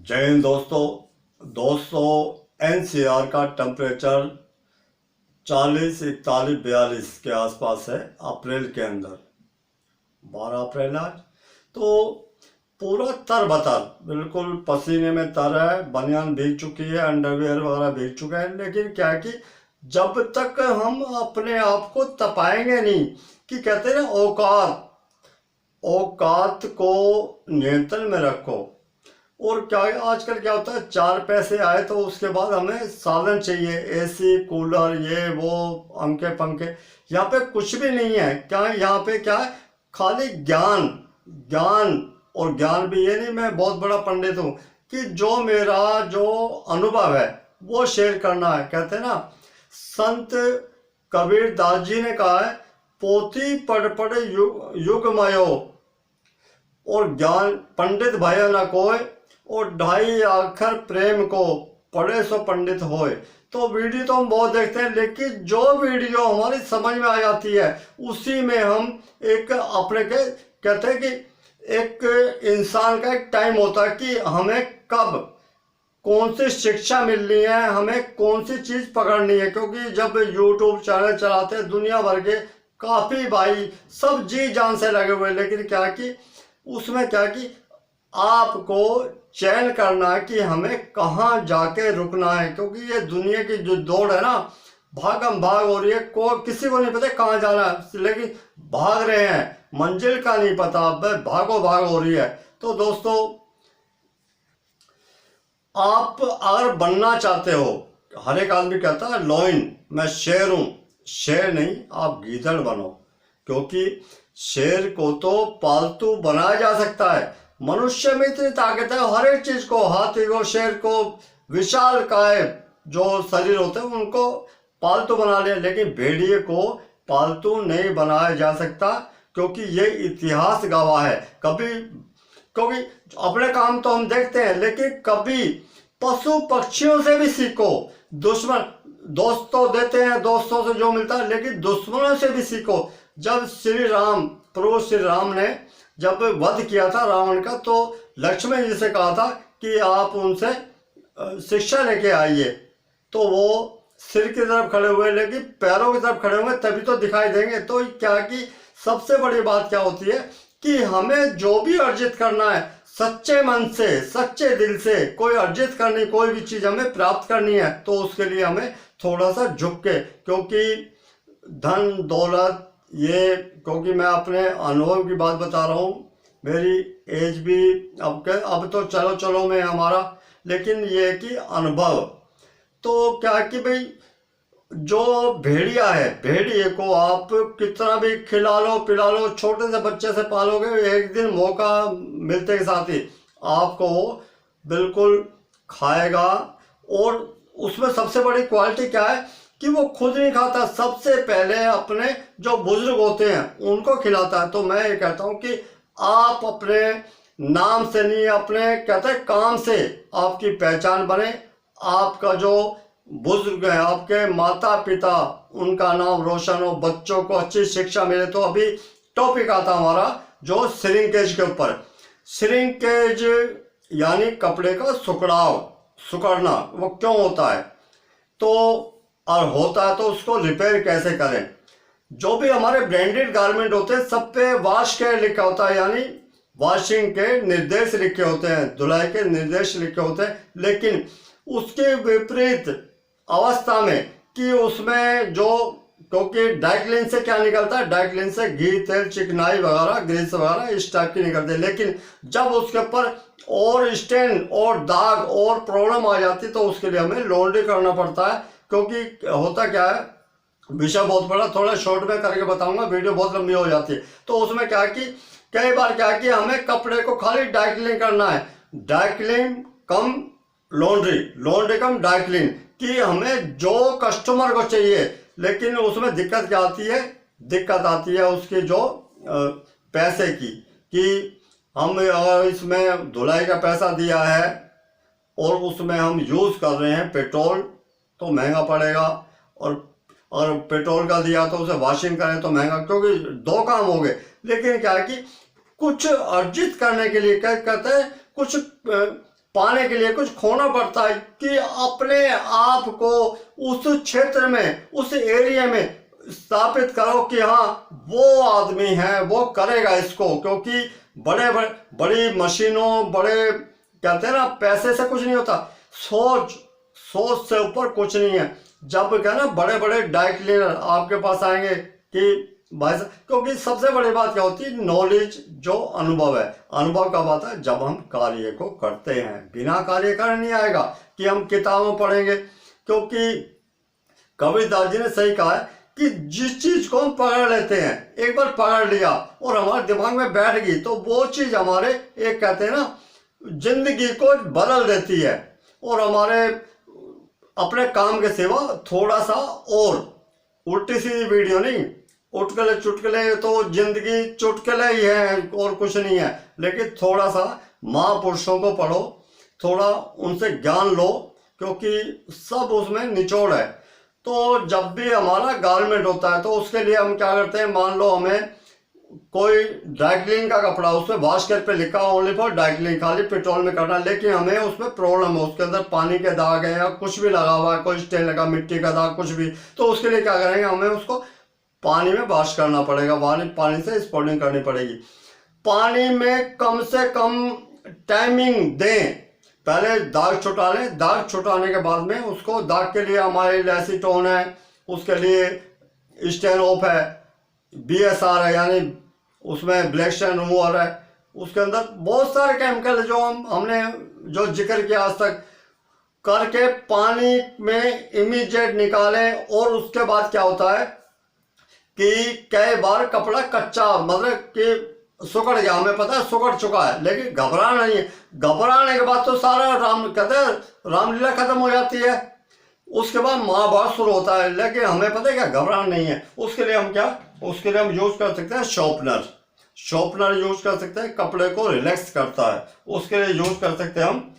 जय हिंद दोस्तों। एनसीआर का टेम्परेचर 40, 41, 42 के आसपास है अप्रैल के अंदर। 12 अप्रैल आज। तो पूरा तर-बतर बिल्कुल पसीने में तर है। बनियान भीग चुकी है, अंडरवियर वगैरह भीग चुका है। लेकिन क्या है कि जब तक हम अपने आप को तपाएंगे नहीं, कि कहते हैं ना, औकात को नियंत्रण में रखो। और क्या आजकल क्या होता है, 4 पैसे आए तो उसके बाद हमें साधन चाहिए, एसी, कूलर, ये वो, अंके पंखे। यहाँ पे कुछ भी नहीं है। क्या यहाँ पे क्या है, खाली ज्ञान। ज्ञान और ज्ञान भी ये नहीं मैं बहुत बड़ा पंडित हूँ, कि जो मेरा जो अनुभव है वो शेयर करना है। कहते हैं ना, संत कबीर दास जी ने कहा है, पोथी पढ़ पढ़ युग मयो, और ज्ञान पंडित भयो न कोय, और 2.5 अक्षर प्रेम को पढ़े सो पंडित होए। तो वीडियो तो हम बहुत देखते हैं, लेकिन जो वीडियो हमारी समझ में आ जाती है उसी में हम एक अपने के कहते हैं कि एक इंसान का एक टाइम होता है कि हमें कब कौन सी शिक्षा मिलनी है, हमें कौन सी चीज पकड़नी है। क्योंकि जब यूट्यूब चैनल चलाते हैं दुनिया भर के काफी भाई सब जी जान से लगे हुए, लेकिन क्या कि उसमें क्या कि आपको चयन करना है कि हमें कहाँ जाके रुकना है। क्योंकि ये दुनिया की जो दौड़ है ना, भागम भाग हो रही है, किसी को नहीं पता कहाँ जाना है, लेकिन भाग रहे हैं, मंजिल का नहीं पता, अब भागो भाग हो रही है। तो दोस्तों, आप अगर बनना चाहते हो, हर एक आदमी कहता है लॉइन मैं शेर हूं। शेर नहीं, आप गीदड़ बनो। क्योंकि शेर को तो पालतू बनाया जा सकता है। मनुष्य में इतनी ताकत है, हर एक चीज को, हाथी को, शेर को, विशाल काय जो शरीर होते हैं उनको पालतू बना लिया, लेकिन भेड़िए को पालतू नहीं बनाया जा सकता। क्योंकि ये इतिहास गवाह है। कभी, क्योंकि अपने काम तो हम देखते हैं, लेकिन कभी पशु पक्षियों से भी सीखो। दुश्मन दोस्तों देते हैं, दोस्तों से जो मिलता है, लेकिन दुश्मनों से भी सीखो। जब प्रभु श्री राम ने जब वध किया था रावण का, तो लक्ष्मण जी से कहा था कि आप उनसे शिक्षा लेके आइए। तो वो सिर की तरफ खड़े हुए, लेकिन पैरों की तरफ खड़े हुए तभी तो दिखाई देंगे। तो क्या कि सबसे बड़ी बात क्या होती है कि हमें जो भी अर्जित करना है, सच्चे मन से, सच्चे दिल से कोई अर्जित करनी, कोई भी चीज हमें प्राप्त करनी है, तो उसके लिए हमें थोड़ा सा झुक के, क्योंकि धन दौलत ये, क्योंकि मैं अपने अनुभव की बात बता रहा हूँ, मेरी एज भी अब तो चलो में हमारा, लेकिन ये है कि अनुभव। तो क्या कि भाई जो भेड़िया है, भेड़िए को आप कितना भी खिला लो पिला लो, छोटे से बच्चे से पालोगे, एक दिन मौका मिलते के साथ ही आपको बिल्कुल खाएगा। और उसमें सबसे बड़ी क्वालिटी क्या है कि वो खुद नहीं खाता, सबसे पहले अपने जो बुजुर्ग होते हैं उनको खिलाता है। तो मैं ये कहता हूँ कि आप अपने नाम से नहीं, अपने कहते हैं काम से आपकी पहचान बने। आपका जो बुजुर्ग है, आपके माता पिता, उनका नाम रोशन हो, बच्चों को अच्छी शिक्षा मिले। तो अभी टॉपिक आता हमारा जो श्रिंकेज के ऊपर। श्रिंकेज यानी कपड़े का सुकड़ना वो क्यों होता है, तो और होता है तो उसको रिपेयर कैसे करें। जो भी हमारे ब्रांडेड गारमेंट होते हैं सब पे वॉश केयर लिखा होता है, यानी वॉशिंग के निर्देश लिखे होते हैं, धुलाई के निर्देश लिखे होते हैं। लेकिन उसके विपरीत अवस्था में कि उसमें जो, क्योंकि डाइक्लिन से क्या निकलता है, डाइक्लिन से घी, तेल, चिकनाई वगैरह, ग्रीस वगैरह इस टाइप की निकलती है। लेकिन जब उसके ऊपर और स्टेन और दाग और प्रॉब्लम आ जाती है, तो उसके लिए हमें लॉन्ड्री करना पड़ता है। क्योंकि होता क्या है, विषय बहुत बड़ा, थोड़ा शॉर्ट में करके बताऊंगा, वीडियो बहुत लंबी हो जाती है। तो उसमें क्या है कि कई बार क्या है कि हमें कपड़े को खाली डाइक्लिन करना है, डाइक्लिन कम लॉन्ड्री, लॉन्ड्री कम डाइक्लिन, कि हमें जो कस्टमर को चाहिए। लेकिन उसमें दिक्कत क्या आती है, दिक्कत आती है उसके जो पैसे की, कि हम इसमें धुलाई का पैसा दिया है और उसमें हम यूज कर रहे हैं पेट्रोल, तो महंगा पड़ेगा। और पेट्रोल का दिया तो उसे वॉशिंग करें तो महंगा, क्योंकि 2 काम हो गए। लेकिन क्या है कि कुछ अर्जित करने के लिए क्या कहते हैं, कुछ पाने के लिए कुछ खोना पड़ता है कि अपने आप को उस क्षेत्र में, उस एरिया में स्थापित करो कि हाँ वो आदमी है, वो करेगा इसको। क्योंकि बड़ी मशीनों, बड़े कहते हैं ना, पैसे से कुछ नहीं होता, सोच से ऊपर कुछ नहीं है। जब क्या ना बड़े बड़े ड्राई क्लीनर आपके पास आएंगे कि भाई साहब, क्योंकि सबसे बड़ी बात क्या होती है, नॉलेज, जो अनुभव है। अनुभव कब आता है? जब हम कार्य को करते हैं। बिना कार्य कर नहीं आएगा कि हम किताबों पढ़ेंगे। क्योंकि कबीरदास जी ने सही कहा है कि जिस चीज को हम पकड़ लेते हैं, एक बार पकड़ लिया और हमारे दिमाग में बैठ गई, तो वो चीज हमारे, एक कहते हैं ना, जिंदगी को बदल देती है। और हमारे अपने काम के सिवा थोड़ा सा, और उल्टी सीधी वीडियो नहीं, उठकले चुटकले तो जिंदगी चुटकले ही है और कुछ नहीं है। लेकिन थोड़ा सा महापुरुषों को पढ़ो, थोड़ा उनसे ज्ञान लो, क्योंकि सब उसमें निचोड़ है। तो जब भी हमारा गारमेंट होता है तो उसके लिए हम क्या करते हैं, मान लो हमें कोई ड्राई क्लीन का कपड़ा, उसमें वॉश कर पे लिखा ओनली फॉर ड्राई क्लीन, खाली पेट्रोल में करना, लेकिन हमें उसमें प्रॉब्लम है, उसके अंदर पानी के दाग है या कुछ भी लगा हुआ है, कोई स्टेन लगा, मिट्टी का दाग, कुछ भी, तो उसके लिए क्या करेंगे, हमें उसको पानी में वॉश करना पड़ेगा, पानी से स्पॉटिंग करनी पड़ेगी। पानी में कम से कम टाइमिंग दें, पहले दाग छुटा लें, दाग छुटाने के बाद में उसको, दाग के लिए हमारे एसीटोन है, उसके लिए स्टेन ऑफ है, BSR है, यानी उसमें ब्लैक स्टेन रिमूवर है, उसके अंदर बहुत सारे केमिकल जो हमने जो जिक्र किया आज तक, करके पानी में इमीडिएट निकालें। और उसके बाद क्या होता है कि कई बार कपड़ा कच्चा, मतलब कि सुखड़ गया, हमें पता है सुखड़ चुका है, लेकिन घबराना नहीं है। घबराने के बाद तो सारा कहते हैं रामलीला खत्म हो जाती है, उसके बाद महाभारत शुरू होता है। लेकिन हमें पता है क्या, घबराना नहीं है। उसके लिए हम यूज कर सकते हैं शॉर्पनर यूज कर सकते हैं, कपड़े को रिलैक्स करता है। उसके लिए यूज कर सकते हैं हम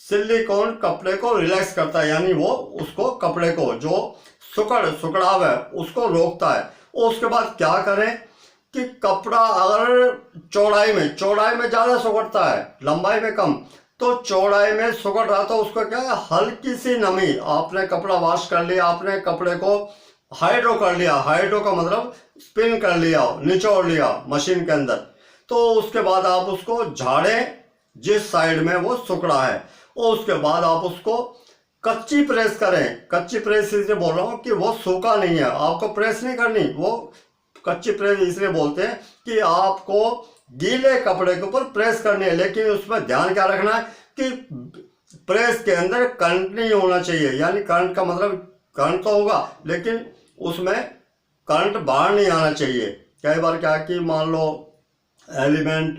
सिलिकॉन कपड़े को रिलैक्स करता है, यानी वो उसको, कपड़े को जो सुकड़ाव है उसको रोकता है। और उसके बाद क्या करें कि कपड़ा अगर चौड़ाई में ज़्यादा सुकड़ता है, लंबाई में कम, तो चौड़ाई में सुकड़ रहा, तो उसको क्या है, हल्की सी नमी, आपने कपड़ा वॉश कर लिया, आपने कपड़े को हाइड्रो कर लिया, हाइड्रो का मतलब स्पिन कर लिया, निचोड़ लिया मशीन के अंदर, तो उसके बाद आप उसको झाड़ें जिस साइड में वो सुकड़ा है, और उसके बाद आप उसको कच्ची प्रेस करें। कच्ची प्रेस इसलिए बोल रहा हूँ कि वो सूखा नहीं है, आपको प्रेस नहीं करनी, वो कच्ची प्रेस इसलिए बोलते हैं कि आपको गीले कपड़े के ऊपर प्रेस करनी है। लेकिन उसमें ध्यान क्या रखना है कि प्रेस के अंदर करंट नहीं होना चाहिए, यानी करंट का मतलब करंट तो होगा लेकिन उसमें करंट बाहर नहीं आना चाहिए। कई बार क्या कि मान लो एलिमेंट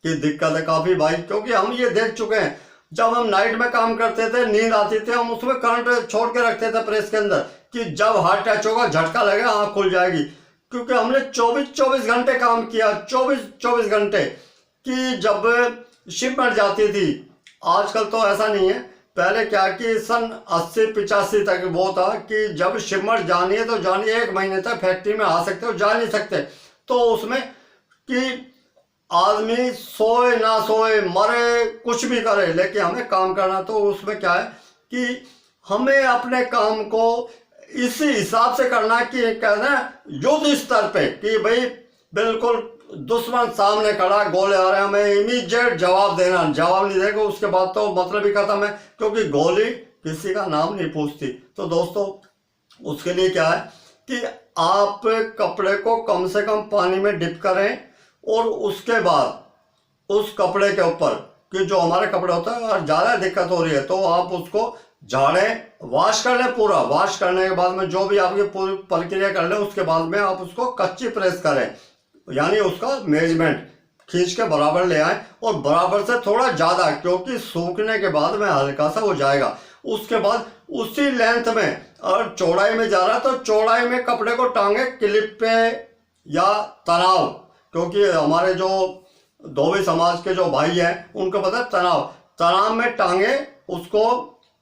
की दिक्कत है काफ़ी भाई, क्योंकि हम ये देख चुके हैं, जब हम नाइट में काम करते थे, नींद आती थी, हम उसमें करंट छोड़ के रखते थे प्रेस के अंदर कि जब हार्ट टच होगा, झटका लगेगा, आँख खुल जाएगी। क्योंकि हमने 24 घंटे काम किया, 24 घंटे, कि जब शिपमेंट जाती थी। आजकल तो ऐसा नहीं है, पहले क्या कि सन 80-85 तक वो था कि जब शिपमेंट जानी है तो जानी, 1 महीने तक फैक्ट्री में आ सकते हो, जा नहीं सकते। तो उसमें कि आदमी सोए ना सोए, मरे, कुछ भी करे, लेकिन हमें काम करना। तो उसमें क्या है कि हमें अपने काम को इसी हिसाब से करना कि कहना युद्ध स्तर पे, कि भाई बिल्कुल दुश्मन सामने खड़ा, गोले आ रहे हैं, हमें इमीडिएट जवाब देना। जवाब नहीं देगा उसके बाद तो मतलब ही खत्म है, क्योंकि गोली किसी का नाम नहीं पूछती। तो दोस्तों उसके लिए क्या है कि आप कपड़े को कम से कम पानी में डिप करें, और उसके बाद उस कपड़े के ऊपर, कि जो हमारे कपड़े होता है, और ज़्यादा दिक्कत हो रही है तो आप उसको झाड़ें, वॉश कर लें पूरा। वॉश करने के बाद में जो भी आपकी पूरी प्रक्रिया कर लें, उसके बाद में आप उसको कच्ची प्रेस करें, यानी उसका मेजरमेंट खींच के बराबर ले आएं, और बराबर से थोड़ा ज़्यादा, क्योंकि सूखने के बाद में हल्का सा हो जाएगा। उसके बाद उसी लेंथ में, और चौड़ाई में जा रहा है तो चौड़ाई में कपड़े को टांगे क्लिप पे या तनाव, क्योंकि हमारे जो धोबी समाज के जो भाई हैं उनको पता है तनाव में टांगे उसको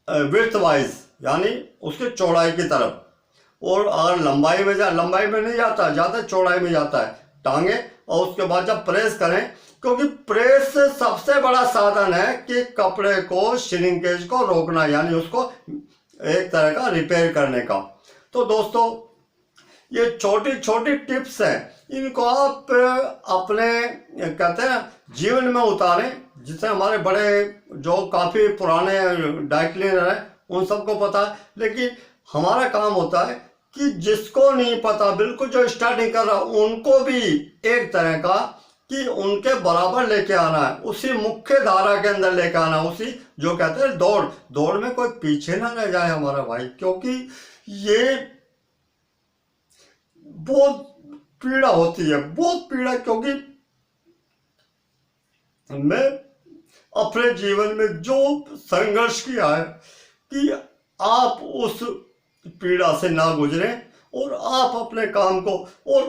विड्थ वाइज, यानी उसकी चौड़ाई की तरफ। और अगर लंबाई में नहीं जाता, ज़्यादा चौड़ाई में जाता है, टांगे। और उसके बाद जब प्रेस करें क्योंकि प्रेस सबसे बड़ा साधन है कि कपड़े को श्रिंकेज को रोकना, यानी उसको एक तरह का रिपेयर करने का। तो दोस्तों ये छोटी छोटी टिप्स हैं, इनको आप अपने कहते हैं जीवन में उतारें, जिससे हमारे बड़े जो काफ़ी पुराने डाइट क्लीनर हैं उन सबको पता है। लेकिन हमारा काम होता है कि जिसको नहीं पता, बिल्कुल जो स्टार्टिंग कर रहा, उनको भी एक तरह का कि उनके बराबर लेके आना है, उसी मुख्य धारा के अंदर लेके आना, उसी जो कहते हैं दौड़ में कोई पीछे ना रह जाए हमारा भाई। क्योंकि ये बहुत पीड़ा होती है, बहुत पीड़ा। क्योंकि मैं अपने जीवन में जो संघर्ष किया है कि आप उस पीड़ा से ना गुजरे और आप अपने काम को, और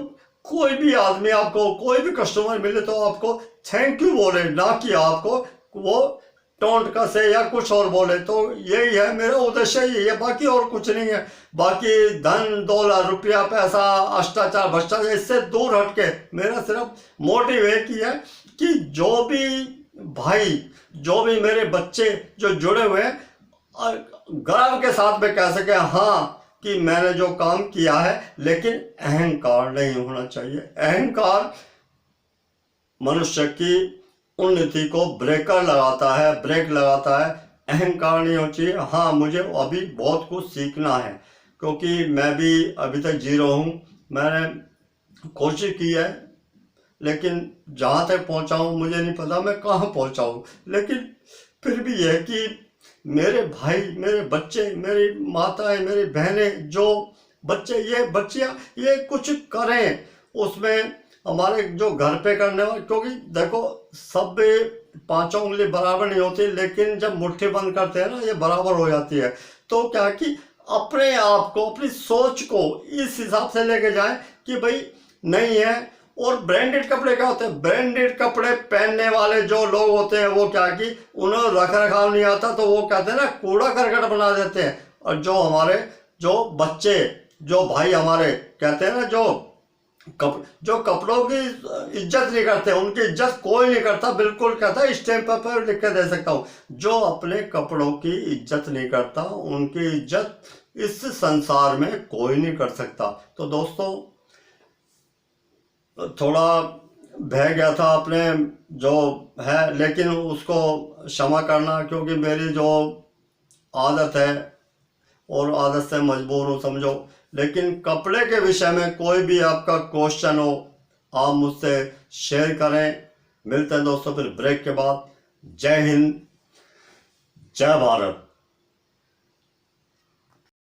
कोई भी आदमी आपको, कोई भी कस्टमर मिले तो आपको थैंक यू बोले, ना कि आपको वो टोंट कसे या कुछ और बोले। तो यही है मेरा उद्देश्य, यही है, बाकी और कुछ नहीं है। बाकी धन दौलत रुपया पैसा भ्रष्टाचार भ्रष्टाचार इससे दूर हटके मेरा सिर्फ मोटिव एक ही है कि जो भी भाई, जो भी मेरे बच्चे जो जुड़े हुए हैं, गर्व के साथ में कह सके हाँ कि मैंने जो काम किया है। लेकिन अहंकार नहीं होना चाहिए। अहंकार मनुष्य की उन्नति को ब्रेक लगाता है। अहंकार नहीं होना चाहिए। हाँ, मुझे अभी बहुत कुछ सीखना है, क्योंकि मैं भी अभी तक जीरो हूँ। मैंने कोशिश की है, लेकिन जहाँ तक पहुँचा हूँ मुझे नहीं पता मैं कहाँ पहुँचा हूँ। लेकिन फिर भी यह कि मेरे भाई, मेरे बच्चे, मेरी माताएं, मेरी बहनें, जो बच्चे, ये बच्चियाँ ये कुछ करें, उसमें हमारे जो घर पे करने वाले, क्योंकि देखो सब पांचों उंगली बराबर नहीं होती, लेकिन जब मुट्ठी बंद करते हैं ना ये बराबर हो जाती है। तो क्या कि अपने आप को, अपनी सोच को इस हिसाब से लेके जाएं कि भाई नहीं है। और ब्रांडेड कपड़े क्या होते हैं, ब्रांडेड कपड़े पहनने वाले जो लोग होते हैं वो क्या कि उन्हें रख रखाव नहीं आता, तो वो कहते हैं ना कूड़ा करकट बना देते हैं। और जो हमारे जो बच्चे, जो भाई हमारे कहते हैं ना जो कपड़ों की इज्जत नहीं करते, उनकी इज्जत कोई नहीं करता। बिल्कुल कहता है स्टैंप पर लिख के दे सकता हूँ, जो अपने कपड़ों की इज्जत नहीं करता उनकी इज्जत इस संसार में कोई नहीं कर सकता। तो दोस्तों थोड़ा बह गया था अपने जो है, लेकिन उसको क्षमा करना, क्योंकि मेरी जो आदत है और आदत से मजबूर हूँ समझो। लेकिन कपड़े के विषय में कोई भी आपका क्वेश्चन हो आप मुझसे शेयर करें। मिलते हैं दोस्तों फिर ब्रेक के बाद। जय हिंद, जय भारत।